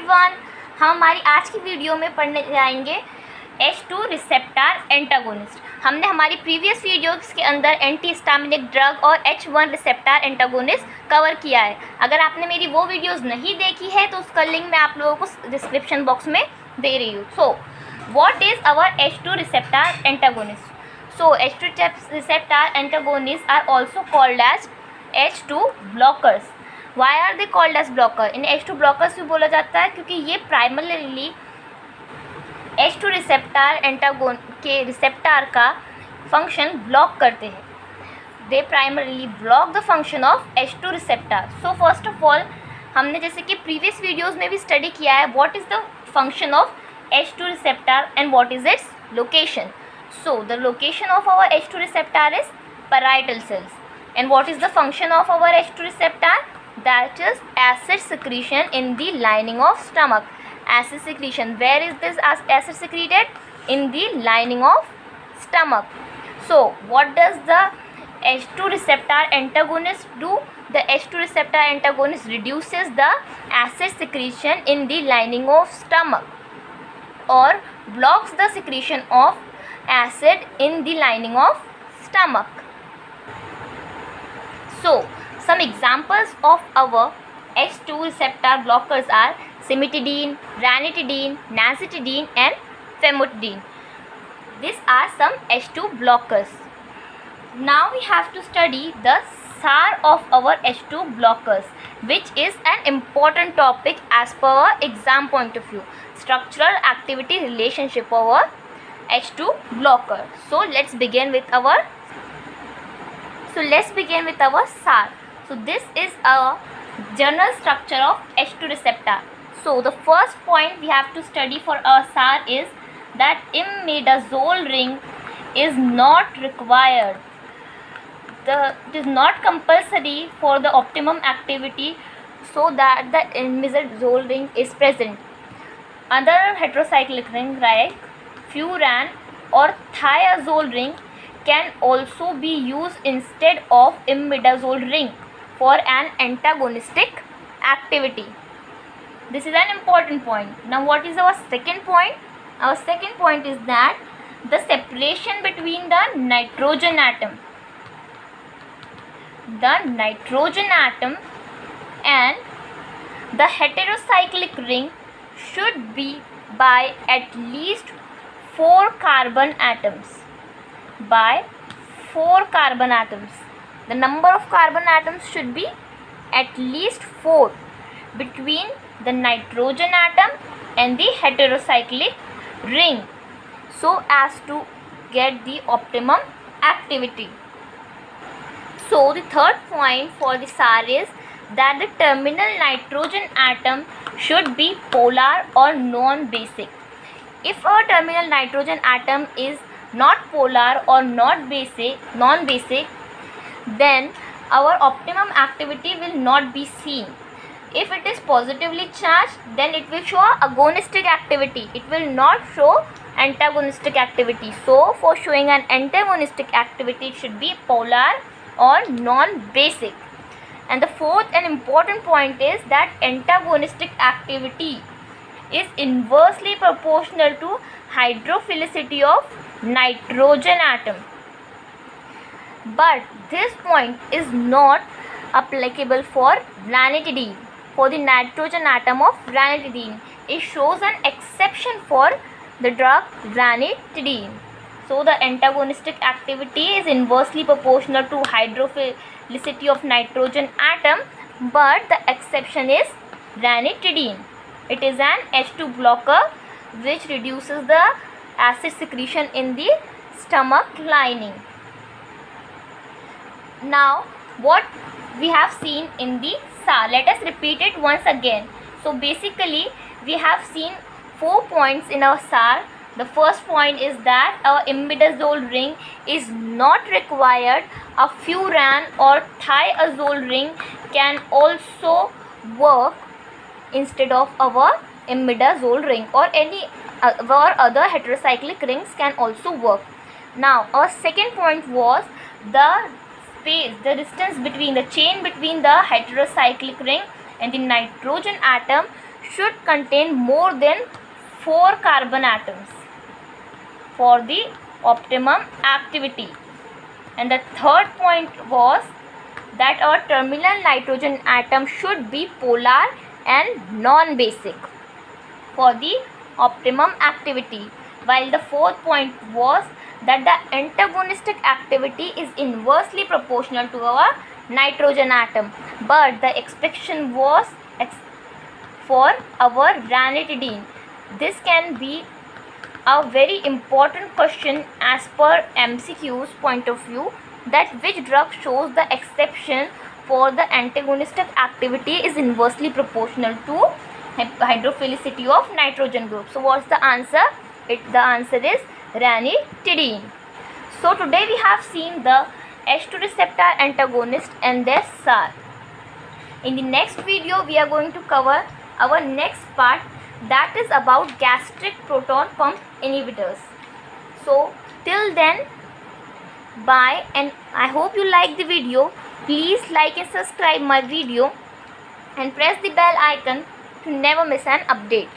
Everyone, हम हमारी आज की वीडियो में पढ़ने जाएंगे H2 रिसेप्टर एंटागोनिस्ट। हमने हमारी प्रीवियस वीडियोस के अंदर एंटीहिस्टामिनिक ड्रग और H1 रिसेप्टर एंटागोनिस्ट कवर किया है। अगर आपने मेरी वो वीडियोस नहीं देखी है तो उसका लिंक मैं आप लोगों को डिस्क्रिप्शन बॉक्स में दे रही हूँ। So what is our H2 receptor antagonist? So H2 receptor antagonists are also called as H2 blockers. Why are they called as blocker? In H2 blockers भी बोला जाता है क्योंकि ये प्राइमरीली H2 रिसेप्टर एंटागोन के रिसेप्टर का फंक्शन ब्लॉक करते हैं। They primarily block the function of H2 receptor. So first of all हमने जैसे कि प्रीवियस वीडियोज़ में भी स्टडी किया है what is the function of H2 receptor and what is its location. So the location of our H2 receptor is parietal cells. And what is the function of our H2 receptor? That is acid secretion in the lining of stomach. Acid secretion. Where is this acid secreted? In the lining of stomach. So what does the H2 receptor antagonist do? The H2 receptor antagonist reduces the acid secretion in the lining of stomach or blocks the secretion of acid in the lining of stomach. So some examples of our H2 receptor blockers are cimetidine, ranitidine, nazitidine and famotidine. These are some H2 blockers. Now we have to study the SAR of our H2 blockers, which is an important topic as per our exam point of view. Structural activity relationship of our H2 blocker. So let's begin with our SAR. So this is a general structure of H2 receptor. So the first point we have to study for our SAR is that imidazole ring is not required. It is not compulsory for the optimum activity so that the imidazole ring is present. Other heterocyclic ring like furan or thiazole ring can also be used instead of imidazole ring for an antagonistic activity. This is an important point. Now what is our second point? Our second point is that the separation between the nitrogen atom and the heterocyclic ring should be by at least 4 carbon atoms. By 4 carbon atoms. The number of carbon atoms should be at least 4 between the nitrogen atom and the heterocyclic ring so as to get the optimum activity. So the third point for the SAR is that the terminal nitrogen atom should be polar or non-basic. If our terminal nitrogen atom is not polar or non-basic, then our optimum activity will not be seen. If it is positively charged, then it will show agonistic activity. It will not show antagonistic activity. So for showing an antagonistic activity, it should be polar or non-basic. And the fourth and important point is that antagonistic activity is inversely proportional to hydrophilicity of nitrogen atom. But this point is not applicable for ranitidine. For the nitrogen atom of ranitidine, it shows an exception for the drug ranitidine. So the antagonistic activity is inversely proportional to hydrophilicity of nitrogen atom, but the exception is ranitidine. It is an H2 blocker which reduces the acid secretion in the stomach lining. Now what we have seen in the SAR, let us repeat it once again. So basically we have seen 4 points in our SAR. The first point is that our imidazole ring is not required. A furan or thiazole ring can also work instead of our imidazole ring, or any other heterocyclic rings can also work. Now our second point was the distance between the chain between the heterocyclic ring and the nitrogen atom should contain more than 4 carbon atoms for the optimum activity. And the third point was that our terminal nitrogen atom should be polar and non-basic for the optimum activity, while the fourth point was that the antagonistic activity is inversely proportional to our nitrogen atom, but the exception was for our ranitidine. This can be a very important question as per MCQ's point of view, that which drug shows the exception for the antagonistic activity is inversely proportional to hydrophilicity of nitrogen group. So what's the answer? The answer is ranitidine. So today we have seen the H2 receptor antagonist and their SAR. In the next video we are going to cover our next part, that is about gastric proton pump inhibitors. So till then, bye, and I hope you like the video. Please like and subscribe my video and press the bell icon to never miss an update.